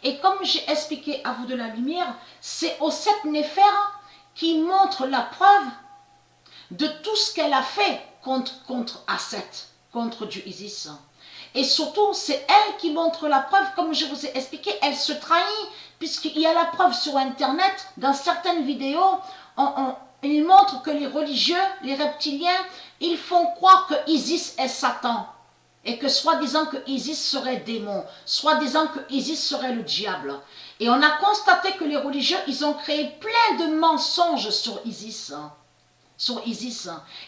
Et comme j'ai expliqué à vous de la lumière, c'est Osset Néfer qui montre la preuve de tout ce qu'elle a fait contre Asset, contre Dieu Isis. Et surtout, c'est elle qui montre la preuve, comme je vous ai expliqué, elle se trahit, puisqu'il y a la preuve sur Internet, dans certaines vidéos, il montre que les religieux, les reptiliens, ils font croire que Isis est Satan. Et que soi-disant que Isis serait démon, soi-disant que Isis serait le diable. Et on a constaté que les religieux, ils ont créé plein de mensonges sur Isis.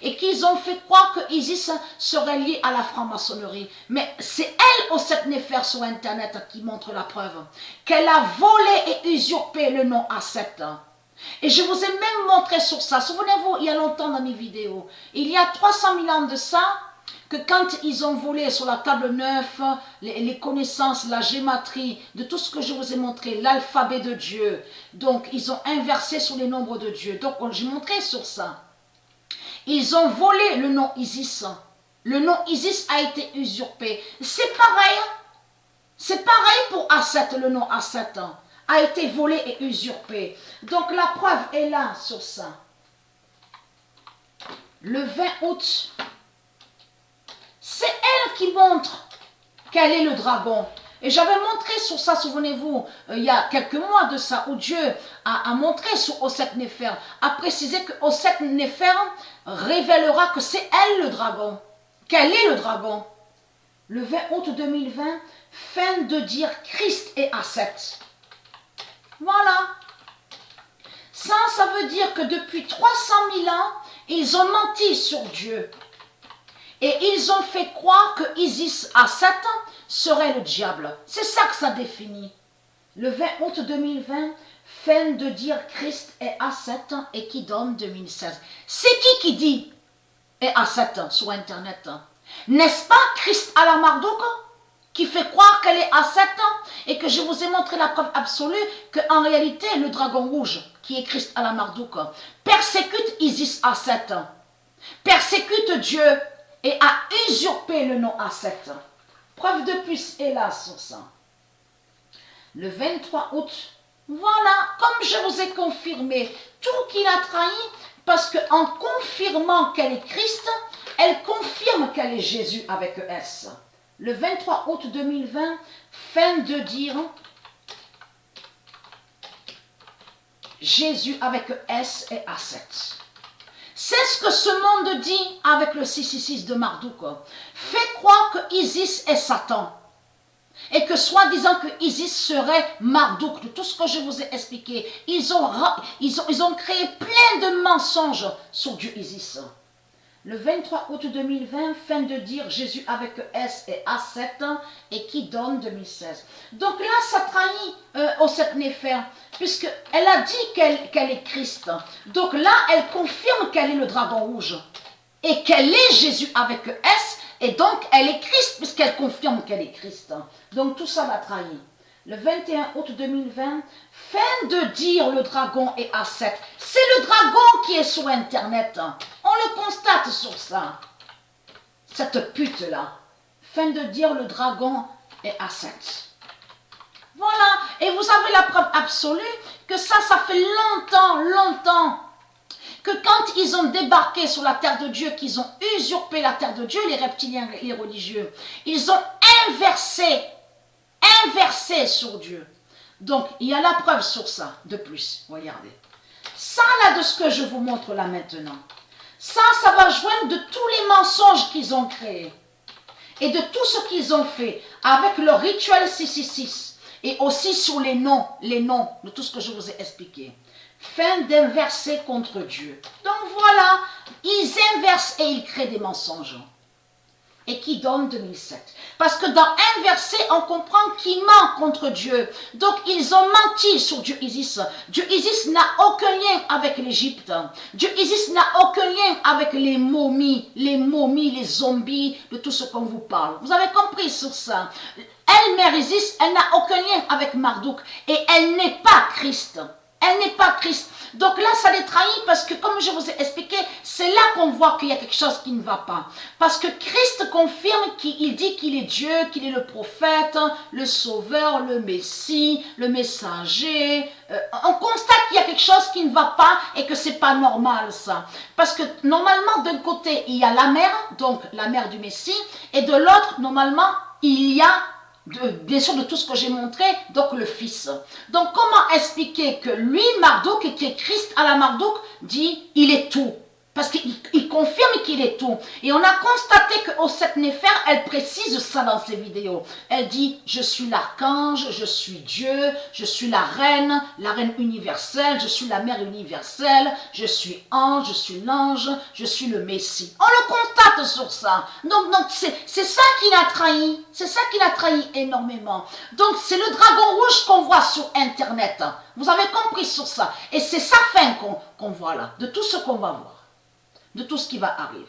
Et qu'ils ont fait croire que Isis serait lié à la franc-maçonnerie. Mais c'est elle, Osset Néfer, sur Internet, qui montre la preuve qu'elle a volé et usurpé le nom Asset. Et je vous ai même montré sur ça. Souvenez-vous, il y a longtemps dans mes vidéos, il y a 300 000 ans de ça, que quand ils ont volé sur la table 9, les connaissances, la gématrie, de tout ce que je vous ai montré, l'alphabet de Dieu, donc ils ont inversé sur les nombres de Dieu. Donc j'ai montré sur ça. Ils ont volé le nom Isis. Le nom Isis a été usurpé. C'est pareil. C'est pareil pour Asset, le nom Asset a été volé et usurpé. Donc la preuve est là sur ça. Le 20 août, c'est elle qui montre quel est le dragon. Et j'avais montré sur ça, souvenez-vous, il y a quelques mois de ça, où Dieu a montré sur Osset Néfer, a précisé que Osset Néfer révélera que c'est elle le dragon. Quel est le dragon? Le 20 août 2020, fin de dire Christ et Asset. Voilà. Ça veut dire que depuis 300 000 ans, ils ont menti sur Dieu. Et ils ont fait croire que Isis Asset serait le diable. C'est ça que ça définit. Le 20 août 2020, fin de dire Christ est Asset et qui donne 2016. C'est qui dit est Asset sur Internet? N'est-ce pas Christ à la Marduk qui fait croire qu'elle est Asset et que je vous ai montré la preuve absolue qu'en réalité, le dragon rouge, qui est Christ à la Marduk, persécute Isis Asset, persécute Dieu et a usurpé le nom Asset. Preuve de plus est là sur ça. Le 23 août, voilà, comme je vous ai confirmé, tout qu'il a trahi, parce qu'en confirmant qu'elle est Christ, elle confirme qu'elle est Jésus avec S. Le 23 août 2020, fin de dire Jésus avec S et Asset. C'est ce que ce monde dit avec le 666 de Marduk. Fait croire que Isis est Satan. Et que soi-disant que Isis serait Marduk, de tout ce que je vous ai expliqué. Ils ont créé plein de mensonges sur Dieu Isis. Le 23 août 2020, fin de dire Jésus avec S et A7 et qui donne 2016. Donc là, ça trahit Osset Néfer, puisqu'elle a dit qu'elle est Christ. Donc là, elle confirme qu'elle est le dragon rouge et qu'elle est Jésus avec S, et donc elle est Christ, puisqu'elle confirme qu'elle est Christ. Donc tout ça va trahir. Le 21 août 2020, fin de dire le dragon est A7. C'est le dragon qui est sur Internet. On le constate sur ça. Cette pute-là. Fin de dire le dragon est A7. Voilà. Et vous avez la preuve absolue que ça fait longtemps, que quand ils ont débarqué sur la terre de Dieu, qu'ils ont usurpé la terre de Dieu, les reptiliens et les religieux, ils ont inversé sur Dieu. Donc, il y a la preuve sur ça, de plus. Regardez. Ça, là, de ce que je vous montre là maintenant, ça va joindre de tous les mensonges qu'ils ont créés et de tout ce qu'ils ont fait avec leur rituel 666 et aussi sur les noms de tout ce que je vous ai expliqué. Fin d'inverser contre Dieu. Donc voilà, ils inversent et ils créent des mensonges. Et qui donne 2007. Parce que dans inverser, on comprend qu'ils mentent contre Dieu. Donc ils ont menti sur Dieu Isis. Dieu Isis n'a aucun lien avec l'Égypte. Dieu Isis n'a aucun lien avec les momies, les zombies, de tout ce qu'on vous parle. Vous avez compris sur ça. Elle, Mère Isis, elle n'a aucun lien avec Marduk. Et elle n'est pas Christ. Elle n'est pas Christ. Donc là, ça les trahit parce que, comme je vous ai expliqué, c'est là qu'on voit qu'il y a quelque chose qui ne va pas. Parce que Christ confirme qu'il dit qu'il est Dieu, qu'il est le prophète, le sauveur, le Messie, le messager. On constate qu'il y a quelque chose qui ne va pas et que c'est pas normal ça. Parce que normalement, d'un côté, il y a la mère, donc la mère du Messie, et de l'autre, normalement, il y a bien sûr de tout ce que j'ai montré, donc le Fils. Donc comment expliquer que lui, Marduk, qui est Christ à la Marduk, dit il est tout? Parce qu'il confirme qu'il est tout. Et on a constaté qu'au 7 Néfer, elle précise ça dans ses vidéos. Elle dit, je suis l'archange, je suis Dieu, je suis la reine universelle, je suis la mère universelle, je suis ange, je suis l'ange, je suis le Messie. On le constate sur ça. Donc c'est ça qui l'a trahi. C'est ça qui l'a trahi énormément. Donc c'est le dragon rouge qu'on voit sur Internet. Vous avez compris sur ça. Et c'est sa fin qu'on voit là, de tout ce qu'on va voir, de tout ce qui va arriver.